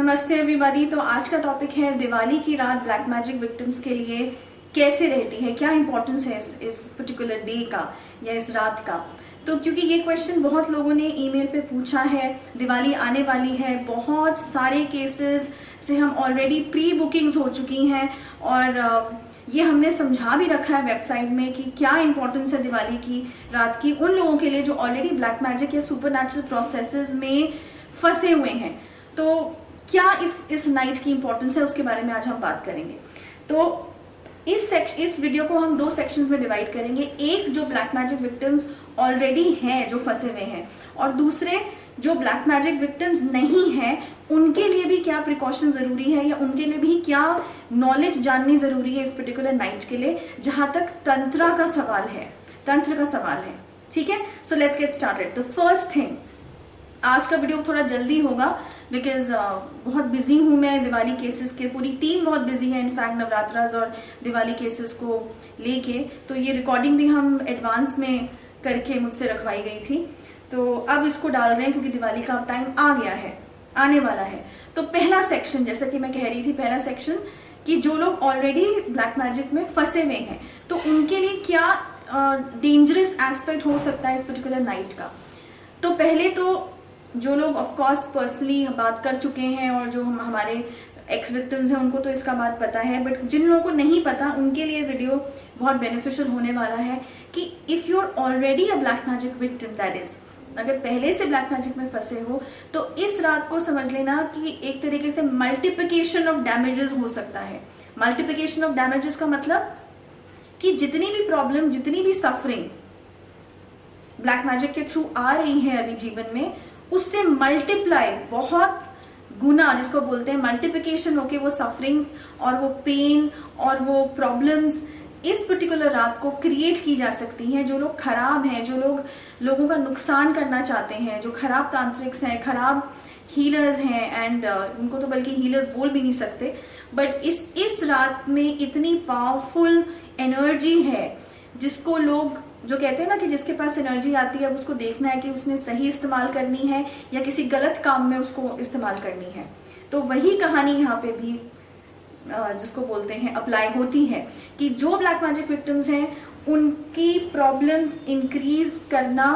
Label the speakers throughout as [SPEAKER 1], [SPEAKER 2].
[SPEAKER 1] नमस्ते एवरीबॉडी। तो आज का टॉपिक है दिवाली की रात ब्लैक मैजिक विक्टिम्स के लिए कैसे रहती है, क्या इंपॉर्टेंस है इस पर्टिकुलर डे का या इस रात का। तो क्योंकि ये क्वेश्चन बहुत लोगों ने ईमेल पे पूछा है, दिवाली आने वाली है, बहुत सारे केसेस से हम ऑलरेडी प्री बुकिंग्स हो चुकी हैं और ये हमने समझा भी रखा है वेबसाइट में कि क्या इंपॉर्टेंस है दिवाली की रात की उन लोगों के लिए जो ऑलरेडी ब्लैक मैजिक या सुपरनैचुरल प्रोसेसेस में फंसे हुए हैं। तो क्या इस नाइट की इंपॉर्टेंस है, उसके बारे में आज हम बात करेंगे। तो इस वीडियो को हम दो सेक्शंस में डिवाइड करेंगे। एक जो ब्लैक मैजिक विक्टिम्स ऑलरेडी हैं, जो फंसे हुए हैं, और दूसरे जो ब्लैक मैजिक विक्टिम्स नहीं हैं उनके लिए भी क्या प्रिकॉशन जरूरी है या उनके लिए भी क्या नॉलेज जाननी जरूरी है इस पर्टिकुलर नाइट के लिए, जहां तक तंत्र का सवाल है। ठीक है, so let's get started. The first thing, आज का वीडियो थोड़ा जल्दी होगा बिकॉज बहुत बिजी हूं मैं दिवाली केसेस के, पूरी टीम बहुत बिजी है इनफैक्ट नवरात्रास और दिवाली केसेस को लेके। तो ये रिकॉर्डिंग भी हम एडवांस में करके मुझसे रखवाई गई थी, तो अब इसको डाल रहे हैं क्योंकि दिवाली का टाइम आ गया है, आने वाला है। तो पहला सेक्शन, जैसा कि मैं कह रही थी, पहला सेक्शन कि जो लोग ऑलरेडी ब्लैक मैजिक में फंसे हुए हैं तो उनके लिए क्या डेंजरस एस्पेक्ट हो सकता है इस पर्टिकुलर नाइट का। तो पहले तो जो लोग ऑफ कोर्स पर्सनली बात कर चुके हैं और जो हमारे एक्स विक्टिम्स हैं उनको तो इसका बात पता है, बट जिन लोगों को नहीं पता उनके लिए वीडियो बहुत बेनिफिशियल होने वाला है कि if you are already a black magic victim, that is अगर पहले से ब्लैक मैजिक में फंसे हो तो इस रात को समझ लेना कि एक तरीके से मल्टीप्लिकेशन ऑफ डैमेजेस हो सकता है। मल्टीप्लिकेशन ऑफ डैमेजेस का मतलब कि जितनी भी प्रॉब्लम, जितनी भी सफरिंग ब्लैक मैजिक के थ्रू आ रही है अभी जीवन में, उससे मल्टीप्लाई, बहुत गुना, जिसको बोलते हैं मल्टीप्लिकेशन होके वो सफरिंग्स और वो पेन और वो प्रॉब्लम्स इस पर्टिकुलर रात को क्रिएट की जा सकती हैं। जो लोग खराब हैं, जो लोगों का नुकसान करना चाहते हैं, जो खराब तांत्रिक्स हैं, खराब हीलर्स हैं, एंड उनको तो बल्कि हीलर्स बोल भी नहीं सकते, बट इस रात में इतनी पावरफुल एनर्जी है जिसको लोग जो कहते हैं ना कि जिसके पास एनर्जी आती है अब उसको देखना है कि उसने सही इस्तेमाल करनी है या किसी गलत काम में उसको इस्तेमाल करनी है। तो वही कहानी यहाँ पे भी जिसको बोलते हैं अप्लाई होती है कि जो ब्लैक मैजिक विक्टिम्स हैं उनकी प्रॉब्लम्स इंक्रीज करना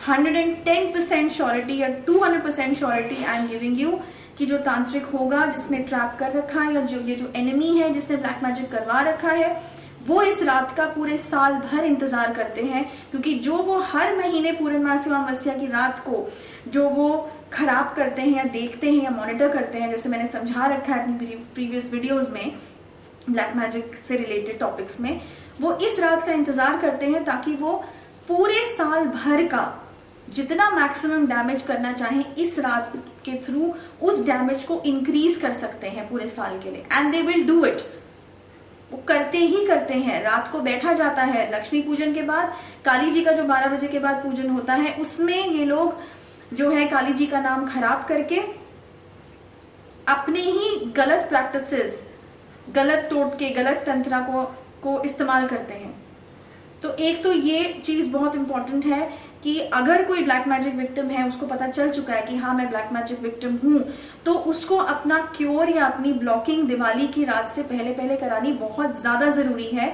[SPEAKER 1] 110% श्योरिटी या 200% surety I am giving you कि जो तांत्रिक होगा जिसने ट्रैप कर रखा है या जो एनिमी है जिसने ब्लैक मैजिक करवा रखा है, वो इस रात का पूरे साल भर इंतजार करते हैं। क्योंकि जो वो हर महीने पूर्णमासी अमावस्या की रात को जो वो खराब करते हैं या देखते हैं या मॉनिटर करते हैं, जैसे मैंने समझा रखा है अपनी प्रीवियस वीडियोस में ब्लैक मैजिक से रिलेटेड टॉपिक्स में, वो इस रात का इंतजार करते हैं ताकि वो पूरे साल भर का जितना मैक्सिमम डैमेज करना चाहें इस रात के थ्रू उस डैमेज को इंक्रीज कर सकते हैं पूरे साल के लिए, and they will do it. वो करते ही करते हैं। रात को बैठा जाता है लक्ष्मी पूजन के बाद, काली जी का जो 12 बजे के बाद पूजन होता है, उसमें ये लोग जो है काली जी का नाम खराब करके अपने ही गलत प्रैक्टिसेस, गलत टोटके, गलत तंत्रा को इस्तेमाल करते हैं। तो एक तो ये चीज बहुत इंपॉर्टेंट है कि अगर कोई ब्लैक मैजिक विक्टिम है, उसको पता चल चुका है कि हाँ मैं ब्लैक मैजिक विक्टिम हूं, तो उसको अपना क्योर या अपनी ब्लॉकिंग दिवाली की रात से पहले करानी बहुत ज्यादा जरूरी है,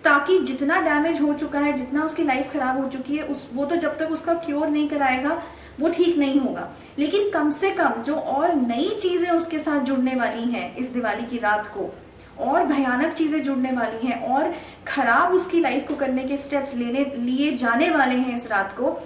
[SPEAKER 1] ताकि जितना डैमेज हो चुका है, जितना उसकी लाइफ खराब हो चुकी है, वो तो जब तक उसका क्योर नहीं कराएगा वो ठीक नहीं होगा। लेकिन कम से कम जो और नई चीजें उसके साथ जुड़ने वाली हैं इस दिवाली की रात को, और भयानक चीजें जुड़ने वाली हैं और खराब उसकी लाइफ को करने के स्टेप्स लिए जाने वाले हैं इस रात को,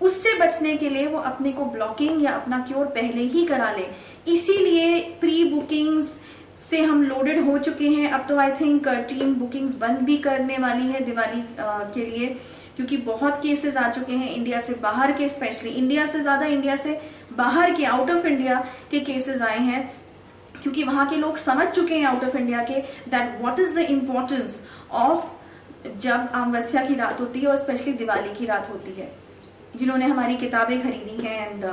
[SPEAKER 1] उससे बचने के लिए वो अपने को ब्लॉकिंग या अपना क्योर पहले ही करा ले। इसीलिए प्री बुकिंग्स से हम लोडेड हो चुके हैं। अब तो आई थिंक टीम बुकिंग्स बंद भी करने वाली है दिवाली के लिए, क्योंकि बहुत केसेस आ चुके हैं इंडिया से बाहर के, स्पेशली इंडिया से ज्यादा इंडिया से बाहर के, आउट ऑफ इंडिया के केसेस आए हैं, क्योंकि वहां के लोग समझ चुके हैं आउट ऑफ इंडिया के that what is the importance of जब अमावस्या की रात होती है और स्पेशली दिवाली की रात होती है, जिन्होंने हमारी किताबें खरीदी हैं एंड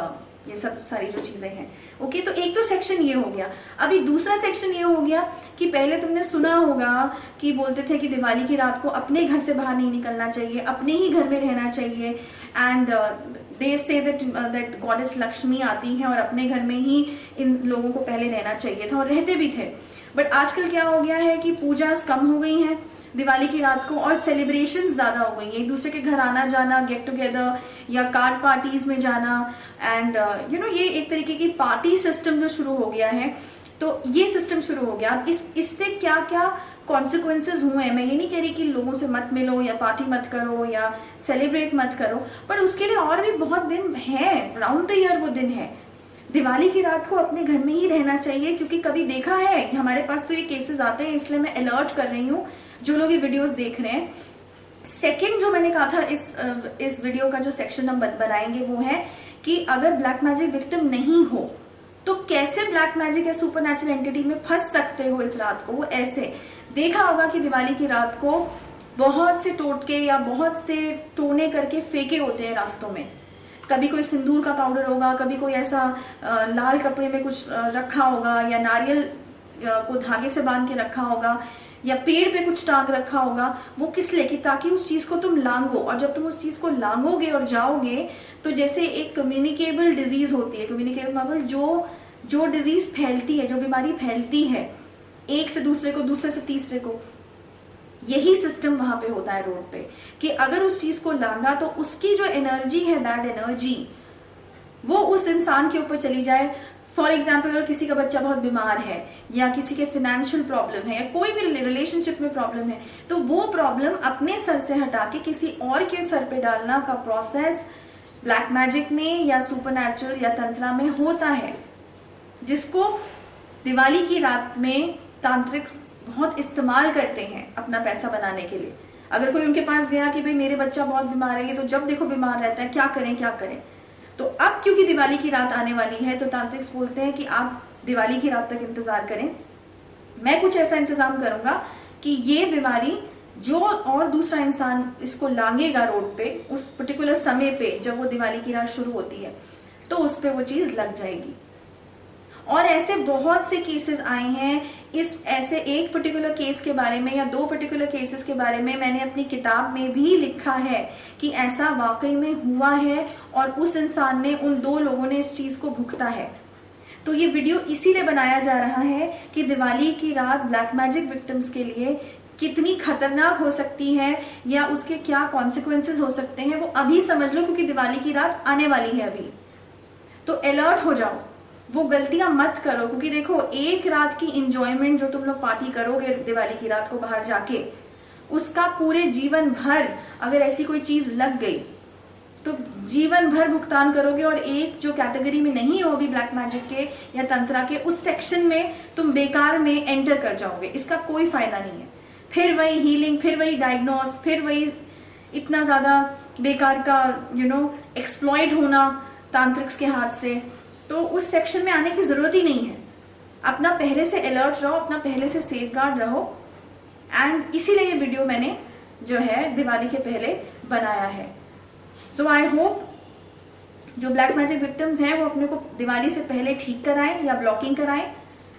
[SPEAKER 1] ये सब सारी जो चीजें हैं। ओके, तो एक तो सेक्शन ये हो गया। अभी दूसरा सेक्शन ये हो गया कि पहले तुमने सुना होगा कि बोलते थे कि दिवाली की रात को अपने घर से बाहर नहीं निकलना चाहिए, अपने ही घर में रहना चाहिए, and they say that goddess Lakshmi आती हैं और अपने घर में ही इन लोगों को पहले रहना चाहिए था और रहते भी थे। बट आजकल क्या हो गया है कि पूजास कम हो गई हैं दिवाली की रात को और सेलिब्रेशन ज्यादा हो गई है, एक दूसरे के घर आना जाना, गेट टुगेदर या कार्ड पार्टीज में जाना एंड ये एक तरीके की पार्टी सिस्टम जो शुरू हो गया है। तो ये सिस्टम शुरू हो गया। अब इससे क्या क्या कॉन्सिक्वेंसेज हुए हैं, मैं ये नहीं कह रही कि लोगों से मत मिलो या पार्टी मत करो या सेलिब्रेट मत करो, पर उसके लिए और भी बहुत दिन है, राउंड द ईयर वो दिन है। दिवाली की रात को अपने घर में ही रहना चाहिए, क्योंकि कभी देखा है कि हमारे पास तो ये केसेस आते हैं, इसलिए मैं अलर्ट कर रही हूँ जो लोग ये वीडियोस देख रहे हैं। सेकंड जो मैंने कहा था इस वीडियो का जो सेक्शन हम बनाएंगे वो है कि अगर ब्लैक मैजिक विक्टिम नहीं हो तो कैसे ब्लैक मैजिक या सुपर नेचुरल एंटिटी में फंस सकते हो इस रात को। वो ऐसे देखा होगा कि दिवाली की रात को बहुत से टोटके या बहुत से टोने करके फेंके होते हैं रास्तों में। कभी कोई सिंदूर का पाउडर होगा, कभी कोई ऐसा लाल कपड़े में कुछ रखा होगा या नारियल को धागे से बांध के रखा होगा या पेड़ पे कुछ टांग रखा होगा। वो किस लिए? कि ताकि उस चीज को तुम लांगो, और जब तुम उस चीज को लांगोगे और जाओगे तो जैसे एक कम्युनिकेबल डिजीज होती है, कम्युनिकेबल मतलब जो डिजीज फैलती है, जो बीमारी फैलती है एक से दूसरे को, दूसरे से तीसरे को, यही सिस्टम वहां पे होता है रोड पे कि अगर उस चीज को लांगा तो उसकी जो एनर्जी है, बैड एनर्जी, वो उस इंसान के ऊपर चली जाए। फॉर एग्जाम्पल अगर किसी का बच्चा बहुत बीमार है या किसी के फाइनेंशियल प्रॉब्लम है या कोई भी रिलेशनशिप में प्रॉब्लम है, तो वो प्रॉब्लम अपने सर से हटा के किसी और के सर पे डालना का प्रोसेस ब्लैक मैजिक में या सुपरनैचुरल या तंत्रा में होता है, जिसको दिवाली की रात में तांत्रिक्स बहुत इस्तेमाल करते हैं अपना पैसा बनाने के लिए। अगर कोई उनके पास गया कि भाई मेरे बच्चा बहुत बीमार है, ये तो जब देखो बीमार रहता है, क्या करें क्या करें। तो अब क्योंकि दिवाली की रात आने वाली है तो तांत्रिक्स बोलते हैं कि आप दिवाली की रात तक इंतजार करें, मैं कुछ ऐसा इंतजाम करूंगा कि ये बीमारी जो और दूसरा इंसान इसको लांगेगा रोड पे उस पर्टिकुलर समय पे, जब वो दिवाली की रात शुरू होती है, तो उस पे वो चीज लग जाएगी। और ऐसे बहुत से केसेस आए हैं। इस ऐसे एक पर्टिकुलर केस के बारे में या दो पर्टिकुलर केसेस के बारे में मैंने अपनी किताब में भी लिखा है कि ऐसा वाकई में हुआ है और उस इंसान ने, उन दो लोगों ने इस चीज को भुगता है। तो ये वीडियो इसीलिए बनाया जा रहा है कि दिवाली की रात ब्लैक मैजिक विक्टिम्स के लिए कितनी खतरनाक हो सकती है या उसके क्या कॉन्सिक्वेंसेस हो सकते हैं वो अभी समझ लो, क्योंकि दिवाली की रात आने वाली है अभी। तो अलर्ट हो जाओ, वो गलतियां मत करो, क्योंकि देखो एक रात की इंजॉयमेंट जो तुम लोग पार्टी करोगे दिवाली की रात को बाहर जाके, उसका पूरे जीवन भर अगर ऐसी कोई चीज लग गई तो जीवन भर भुगतान करोगे। और एक जो कैटेगरी में नहीं हो अभी ब्लैक मैजिक के या तंत्रा के, उस सेक्शन में तुम बेकार में एंटर कर जाओगे। इसका कोई फायदा नहीं है। फिर वही हीलिंग, फिर वही डायग्नोस, फिर वही इतना ज्यादा बेकार का एक्सप्लॉइट होना तांत्रिक्स के हाथ से। तो उस सेक्शन में आने की जरूरत ही नहीं है। अपना पहले से अलर्ट रहो, अपना पहले से सेफगार्ड रहो। एंड इसीलिए ये वीडियो मैंने जो है दिवाली के पहले बनाया है। सो आई होप जो ब्लैक मैजिक विक्टिम्स हैं वो अपने को दिवाली से पहले ठीक कराएं या ब्लॉकिंग कराएं।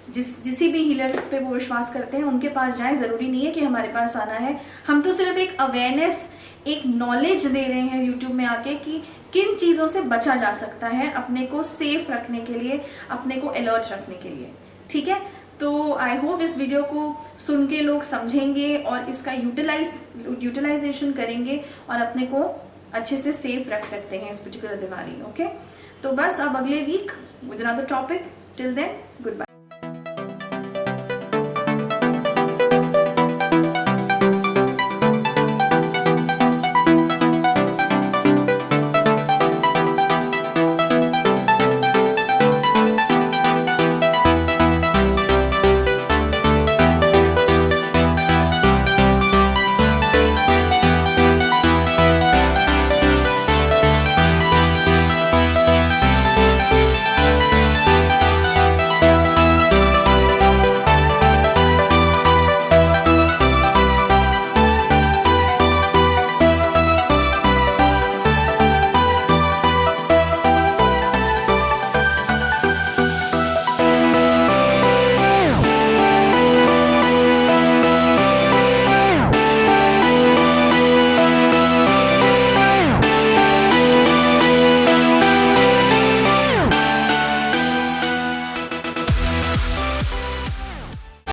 [SPEAKER 1] जिसी भी हीलर पे वो विश्वास करते हैं उनके पास जाएं। जरूरी नहीं है कि हमारे पास आना है। हम तो सिर्फ एक अवेयरनेस, एक नॉलेज दे रहे हैं यूट्यूब में आके कि किन चीजों से बचा जा सकता है अपने को सेफ रखने के लिए, अपने को अलर्ट रखने के लिए। ठीक है, तो आई होप इस वीडियो को सुन के लोग समझेंगे और इसका यूटिलाइजेशन करेंगे और अपने को अच्छे से सेफ रख सकते हैं इस पर्टिकुलर दिवाली। ओके, तो बस अब अगले week with another topic. Till then, good bye.